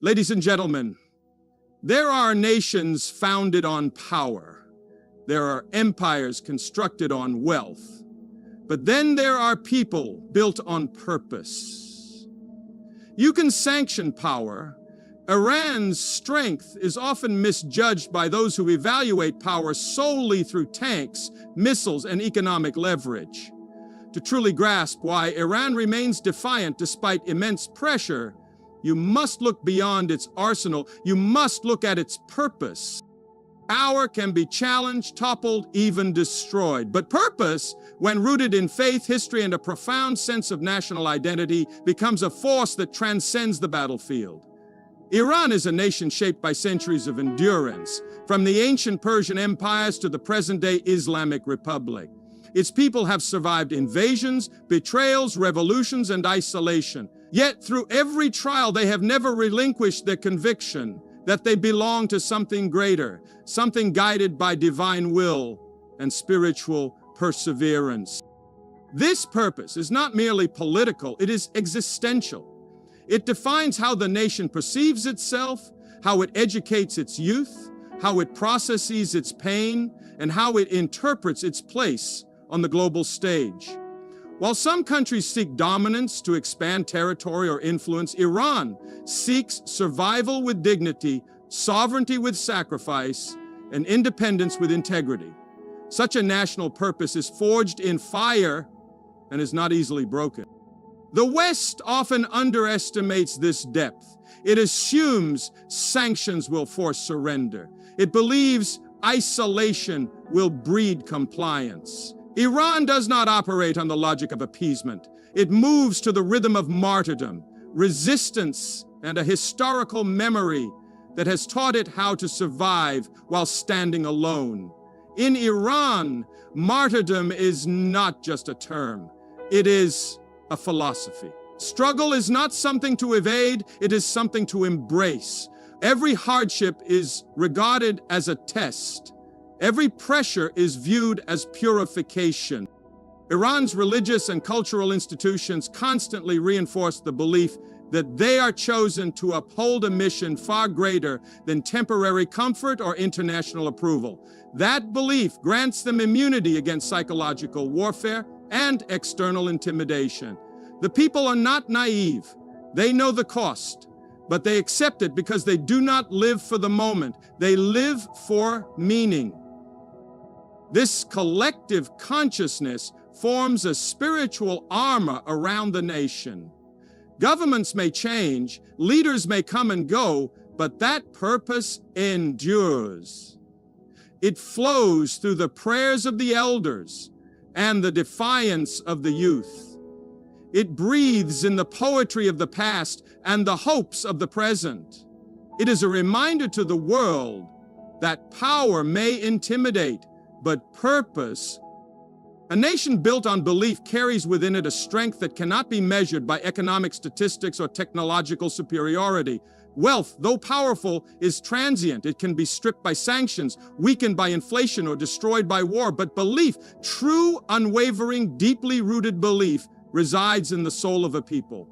Ladies and gentlemen, there are nations founded on power. There are empires constructed on wealth. But then there are people built on purpose. You can sanction power. Iran's strength is often misjudged by those who evaluate power solely through tanks, missiles, and economic leverage. To truly grasp why Iran remains defiant despite immense pressure, you must look beyond its arsenal. You must look at its purpose. Power can be challenged, toppled, even destroyed. But purpose, when rooted in faith, history, and a profound sense of national identity, becomes a force that transcends the battlefield. Iran is a nation shaped by centuries of endurance, from the ancient Persian empires to the present-day Islamic Republic. Its people have survived invasions, betrayals, revolutions, and isolation. Yet through every trial, they have never relinquished their conviction that they belong to something greater, something guided by divine will and spiritual perseverance. This purpose is not merely political, it is existential. It defines how the nation perceives itself, how it educates its youth, how it processes its pain, and how it interprets its place on the global stage. While some countries seek dominance to expand territory or influence, Iran seeks survival with dignity, sovereignty with sacrifice, and independence with integrity. Such a national purpose is forged in fire and is not easily broken. The West often underestimates this depth. It assumes sanctions will force surrender. It believes isolation will breed compliance. Iran does not operate on the logic of appeasement. It moves to the rhythm of martyrdom, resistance, and a historical memory that has taught it how to survive while standing alone. In Iran, martyrdom is not just a term. It is a philosophy. Struggle is not something to evade, it is something to embrace. Every hardship is regarded as a test. Every pressure is viewed as purification. Iran's religious and cultural institutions constantly reinforce the belief that they are chosen to uphold a mission far greater than temporary comfort or international approval. That belief grants them immunity against psychological warfare and external intimidation. The people are not naive. They know the cost, but they accept it because they do not live for the moment. They live for meaning. This collective consciousness forms a spiritual armor around the nation. Governments may change, leaders may come and go, but that purpose endures. It flows through the prayers of the elders and the defiance of the youth. It breathes in the poetry of the past and the hopes of the present. It is a reminder to the world that power may intimidate, but purpose. A nation built on belief carries within it a strength that cannot be measured by economic statistics or technological superiority. Wealth, though powerful, is transient. It can be stripped by sanctions, weakened by inflation, or destroyed by war. But belief, true, unwavering, deeply rooted belief, resides in the soul of a people.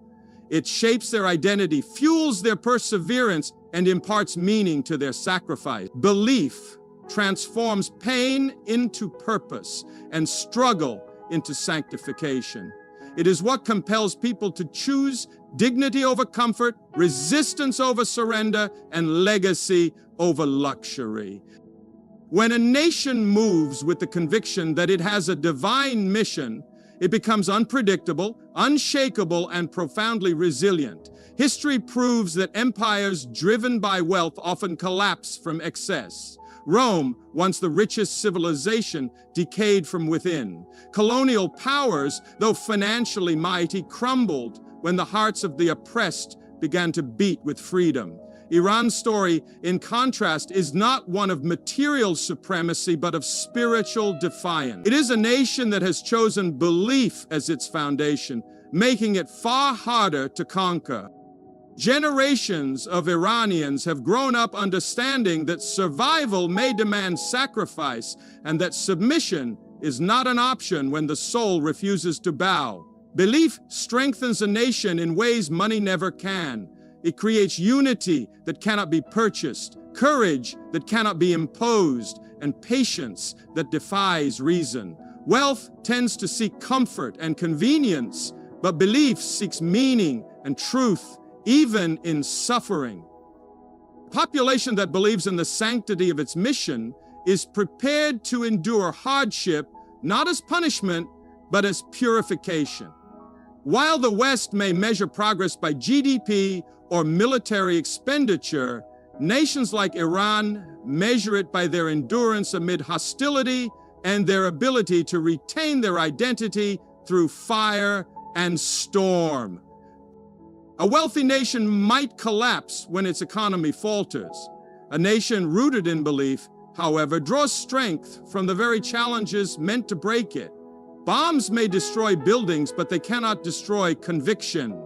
It shapes their identity, fuels their perseverance, and imparts meaning to their sacrifice. Belief transforms pain into purpose and struggle into sanctification. It is what compels people to choose dignity over comfort, resistance over surrender, and legacy over luxury. When a nation moves with the conviction that it has a divine mission, it becomes unpredictable, unshakable, and profoundly resilient. History proves that empires driven by wealth often collapse from excess. Rome, once the richest civilization, decayed from within. Colonial powers, though financially mighty, crumbled when the hearts of the oppressed began to beat with freedom. Iran's story, in contrast, is not one of material supremacy, but of spiritual defiance. It is a nation that has chosen belief as its foundation, making it far harder to conquer. Generations of Iranians have grown up understanding that survival may demand sacrifice and that submission is not an option when the soul refuses to bow. Belief strengthens a nation in ways money never can. It creates unity that cannot be purchased, courage that cannot be imposed, and patience that defies reason. Wealth tends to seek comfort and convenience, but belief seeks meaning and truth, even in suffering. A population that believes in the sanctity of its mission is prepared to endure hardship, not as punishment, but as purification. While the West may measure progress by GDP or military expenditure, nations like Iran measure it by their endurance amid hostility and their ability to retain their identity through fire and storm. A wealthy nation might collapse when its economy falters. A nation rooted in belief, however, draws strength from the very challenges meant to break it. Bombs may destroy buildings, but they cannot destroy conviction.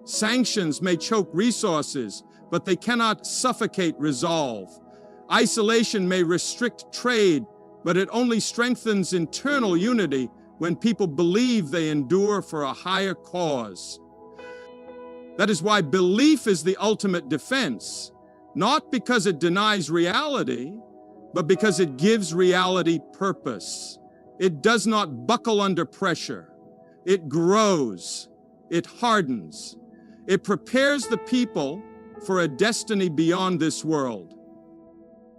Sanctions may choke resources, but they cannot suffocate resolve. Isolation may restrict trade, but it only strengthens internal unity when people believe they endure for a higher cause. That is why belief is the ultimate defense, not because it denies reality, but because it gives reality purpose. It does not buckle under pressure. It grows. It hardens. It prepares the people for a destiny beyond this world.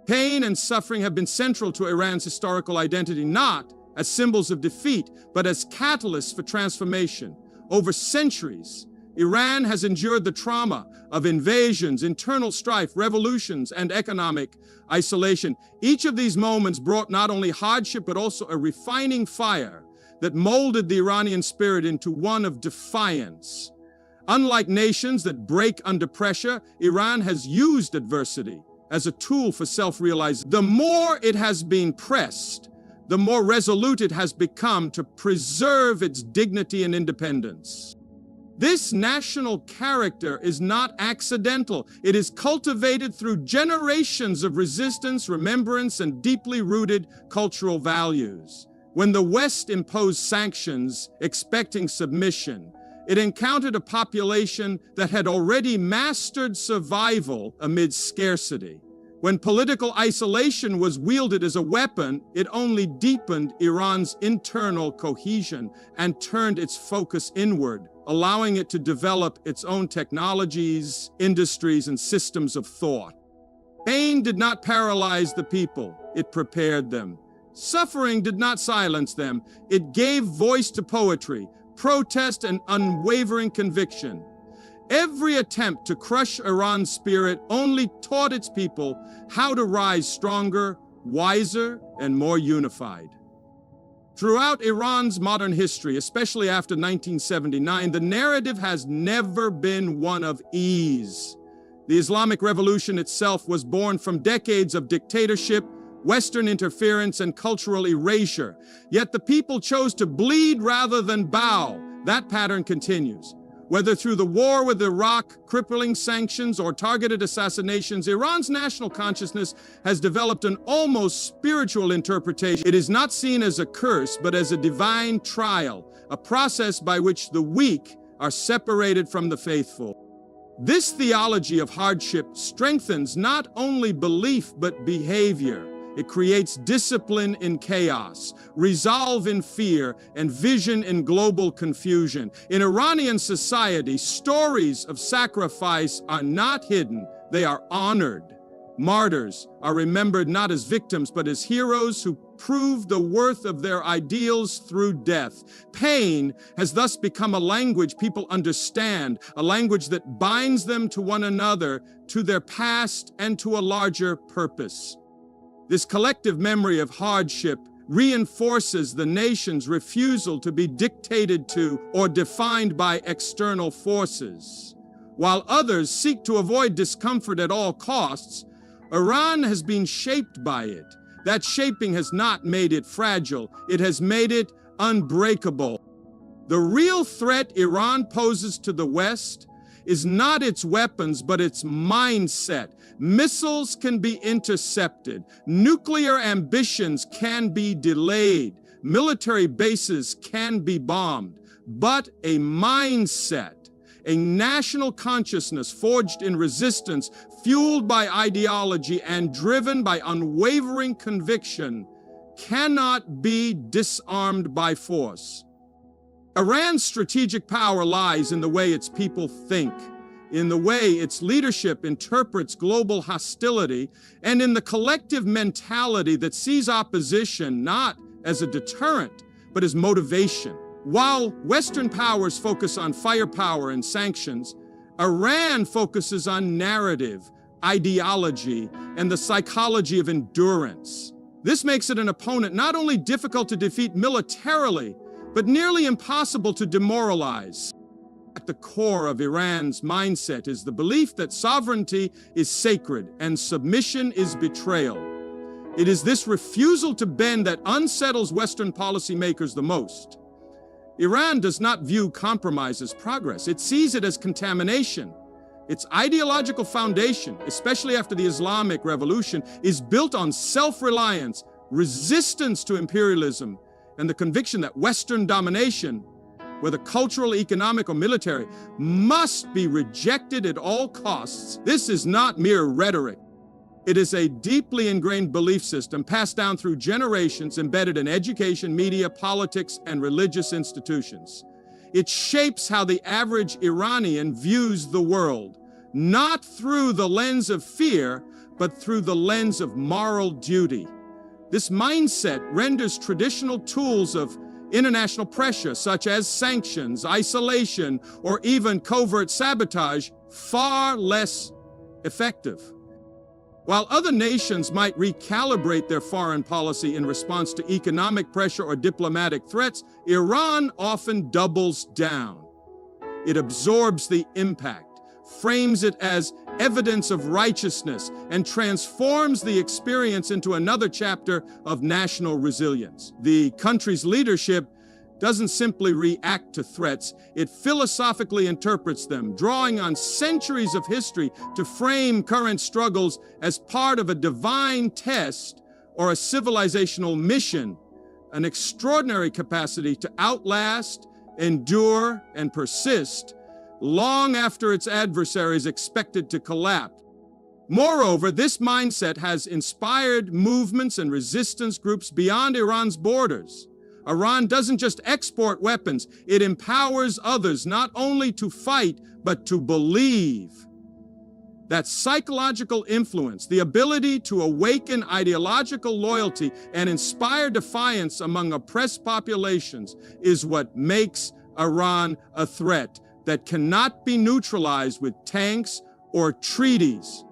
Pain and suffering have been central to Iran's historical identity, not as symbols of defeat, but as catalysts for transformation. Over centuries, Iran has endured the trauma of invasions, internal strife, revolutions, and economic isolation. Each of these moments brought not only hardship, but also a refining fire that molded the Iranian spirit into one of defiance. Unlike nations that break under pressure, Iran has used adversity as a tool for self-realization. The more it has been pressed, the more resolute it has become to preserve its dignity and independence. This national character is not accidental. It is cultivated through generations of resistance, remembrance, and deeply rooted cultural values. When the West imposed sanctions, expecting submission, it encountered a population that had already mastered survival amid scarcity. When political isolation was wielded as a weapon, it only deepened Iran's internal cohesion and turned its focus inward, allowing it to develop its own technologies, industries, and systems of thought. Pain did not paralyze the people, it prepared them. Suffering did not silence them, it gave voice to poetry, protest, and unwavering conviction. Every attempt to crush Iran's spirit only taught its people how to rise stronger, wiser, and more unified. Throughout Iran's modern history, especially after 1979, the narrative has never been one of ease. The Islamic Revolution itself was born from decades of dictatorship, Western interference, and cultural erasure. Yet the people chose to bleed rather than bow. That pattern continues. Whether through the war with Iraq, crippling sanctions, or targeted assassinations, Iran's national consciousness has developed an almost spiritual interpretation. It is not seen as a curse, but as a divine trial, a process by which the weak are separated from the faithful. This theology of hardship strengthens not only belief, but behavior. It creates discipline in chaos, resolve in fear, and vision in global confusion. In Iranian society, stories of sacrifice are not hidden, they are honored. Martyrs are remembered not as victims, but as heroes who proved the worth of their ideals through death. Pain has thus become a language people understand, a language that binds them to one another, to their past, and to a larger purpose. This collective memory of hardship reinforces the nation's refusal to be dictated to or defined by external forces. While others seek to avoid discomfort at all costs, Iran has been shaped by it. That shaping has not made it fragile, it has made it unbreakable. The real threat Iran poses to the West is not its weapons, but its mindset. Missiles can be intercepted. Nuclear ambitions can be delayed. Military bases can be bombed. But a mindset, A national consciousness forged in resistance, fueled by ideology and driven by unwavering conviction, cannot be disarmed by force. Iran's strategic power lies in the way its people think, in the way its leadership interprets global hostility, and in the collective mentality that sees opposition not as a deterrent, but as motivation. While Western powers focus on firepower and sanctions, Iran focuses on narrative, ideology, and the psychology of endurance. This makes it an opponent not only difficult to defeat militarily, but nearly impossible to demoralize. At the core of Iran's mindset is the belief that sovereignty is sacred and submission is betrayal. It is this refusal to bend that unsettles Western policymakers the most. Iran does not view compromise as progress. It sees it as contamination. Its ideological foundation, especially after the Islamic Revolution, is built on self-reliance, resistance to imperialism, and the conviction that Western domination, whether cultural, economic, or military, must be rejected at all costs. This is not mere rhetoric. It is a deeply ingrained belief system passed down through generations, embedded in education, media, politics, and religious institutions. It shapes how the average Iranian views the world, not through the lens of fear, but through the lens of moral duty. This mindset renders traditional tools of international pressure, such as sanctions, isolation, or even covert sabotage, far less effective. While other nations might recalibrate their foreign policy in response to economic pressure or diplomatic threats, Iran often doubles down. It absorbs the impact, frames it as evidence of righteousness, and transforms the experience into another chapter of national resilience. The country's leadership doesn't simply react to threats, it philosophically interprets them, drawing on centuries of history to frame current struggles as part of a divine test or a civilizational mission, an extraordinary capacity to outlast, endure, and persist long after its adversaries expected to collapse. Moreover, this mindset has inspired movements and resistance groups beyond Iran's borders. Iran doesn't just export weapons, it empowers others not only to fight, but to believe. That psychological influence, the ability to awaken ideological loyalty and inspire defiance among oppressed populations, is what makes Iran a threat that cannot be neutralized with tanks or treaties.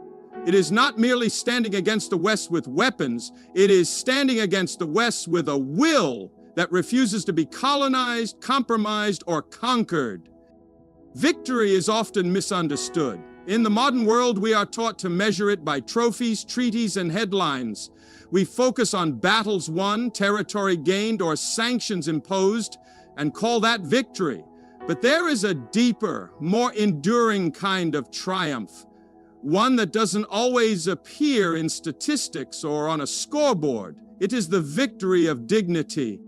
It is not merely standing against the West with weapons, it is standing against the West with a will that refuses to be colonized, compromised, or conquered. Victory is often misunderstood. In the modern world, we are taught to measure it by trophies, treaties, and headlines. We focus on battles won, territory gained, or sanctions imposed, and call that victory. But there is a deeper, more enduring kind of triumph, one that doesn't always appear in statistics or on a scoreboard. It is the victory of dignity.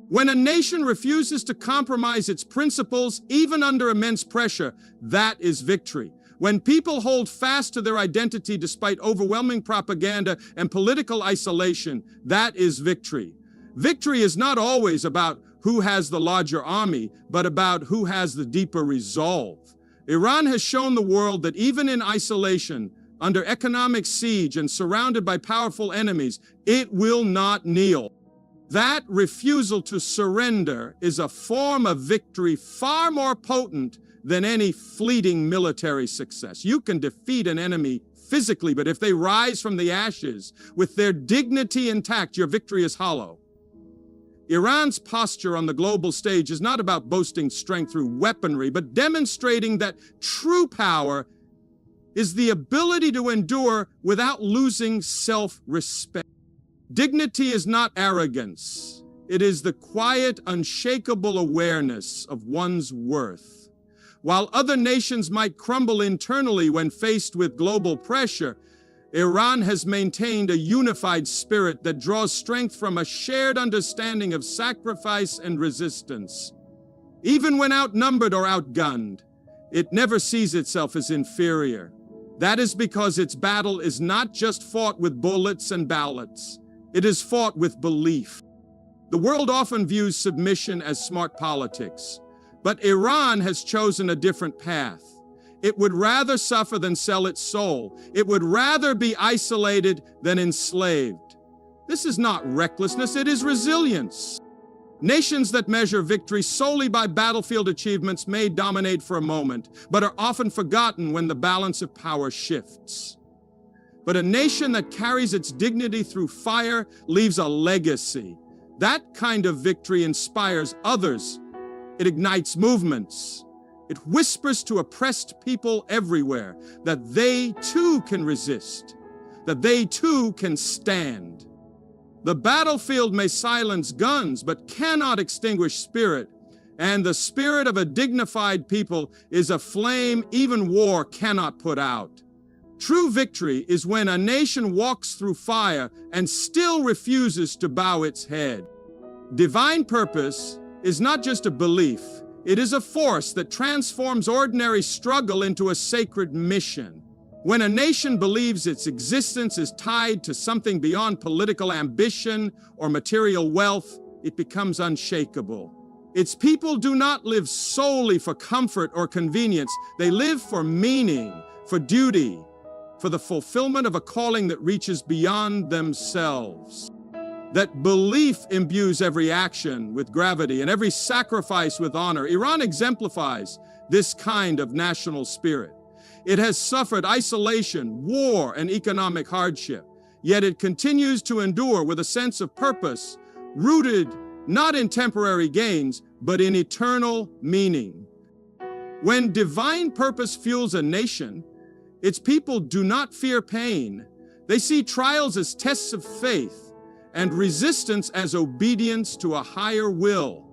When a nation refuses to compromise its principles, even under immense pressure, that is victory. When people hold fast to their identity despite overwhelming propaganda and political isolation, that is victory. Victory is not always about who has the larger army, but about who has the deeper resolve. Iran has shown the world that even in isolation, under economic siege and surrounded by powerful enemies, it will not kneel. That refusal to surrender is a form of victory far more potent than any fleeting military success. You can defeat an enemy physically, but if they rise from the ashes with their dignity intact, your victory is hollow. Iran's posture on the global stage is not about boasting strength through weaponry, but demonstrating that true power is the ability to endure without losing self-respect. Dignity is not arrogance. It is the quiet, unshakable awareness of one's worth. While other nations might crumble internally when faced with global pressure, Iran has maintained a unified spirit that draws strength from a shared understanding of sacrifice and resistance. Even when outnumbered or outgunned, It never sees itself as inferior. That is because its battle is not just fought with bullets and ballots. It is fought with belief. The world often views submission as smart politics, but Iran has chosen a different path. It would rather suffer than sell its soul. It would rather be isolated than enslaved. This is not recklessness, it is resilience. Nations that measure victory solely by battlefield achievements may dominate for a moment, but are often forgotten when the balance of power shifts. But a nation that carries its dignity through fire leaves a legacy. That kind of victory inspires others. It ignites movements. It whispers to oppressed people everywhere that they too can resist, that they too can stand. The battlefield may silence guns, but cannot extinguish spirit, and the spirit of a dignified people is a flame even war cannot put out. True victory is when a nation walks through fire and still refuses to bow its head. Divine purpose is not just a belief, it is a force that transforms ordinary struggle into a sacred mission. When a nation believes its existence is tied to something beyond political ambition or material wealth, it becomes unshakable. Its people do not live solely for comfort or convenience. They live for meaning, for duty, for the fulfillment of a calling that reaches beyond themselves. That belief imbues every action with gravity and every sacrifice with honor. Iran exemplifies this kind of national spirit. It has suffered isolation, war, and economic hardship, yet it continues to endure with a sense of purpose, rooted not in temporary gains, but in eternal meaning. When divine purpose fuels a nation, its people do not fear pain. They see trials as tests of faith, and resistance as obedience to a higher will.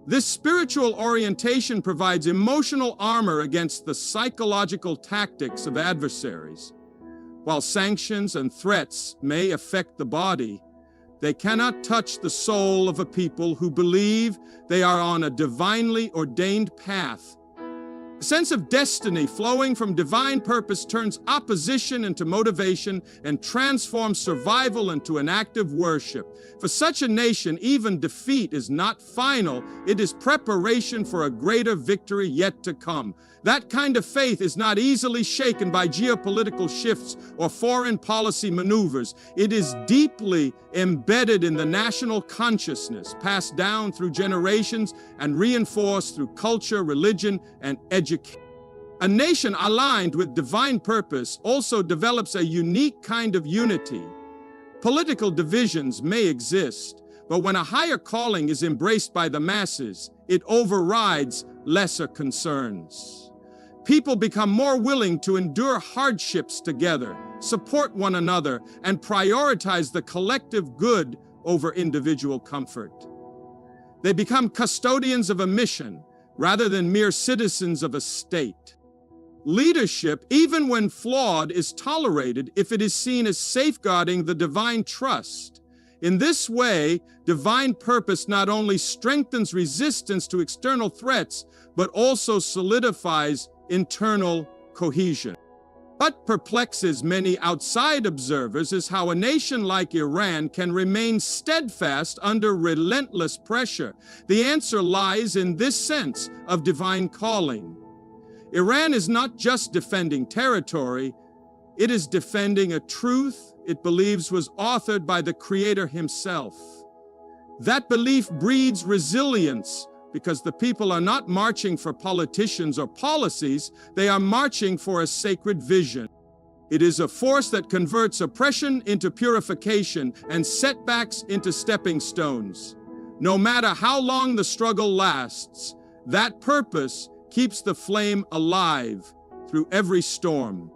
This spiritual orientation provides emotional armor against the psychological tactics of adversaries. While sanctions and threats may affect the body, they cannot touch the soul of a people who believe they are on a divinely ordained path. A sense of destiny flowing from divine purpose turns opposition into motivation and transforms survival into an act of worship. For such a nation, even defeat is not final. It is preparation for a greater victory yet to come. That kind of faith is not easily shaken by geopolitical shifts or foreign policy maneuvers. It is deeply embedded in the national consciousness, passed down through generations and reinforced through culture, religion, and education. A nation aligned with divine purpose also develops a unique kind of unity. Political divisions may exist, but when a higher calling is embraced by the masses, it overrides lesser concerns. People become more willing to endure hardships together, support one another, and prioritize the collective good over individual comfort. They become custodians of a mission rather than mere citizens of a state. Leadership, even when flawed, is tolerated if it is seen as safeguarding the divine trust. In this way, divine purpose not only strengthens resistance to external threats, but also solidifies internal cohesion. What perplexes many outside observers is how a nation like Iran can remain steadfast under relentless pressure. The answer lies in this sense of divine calling. Iran is not just defending territory, it is defending a truth it believes was authored by the Creator himself. That belief breeds resilience, because the people are not marching for politicians or policies, they are marching for a sacred vision. It is a force that converts oppression into purification and setbacks into stepping stones. No matter how long the struggle lasts, that purpose keeps the flame alive through every storm.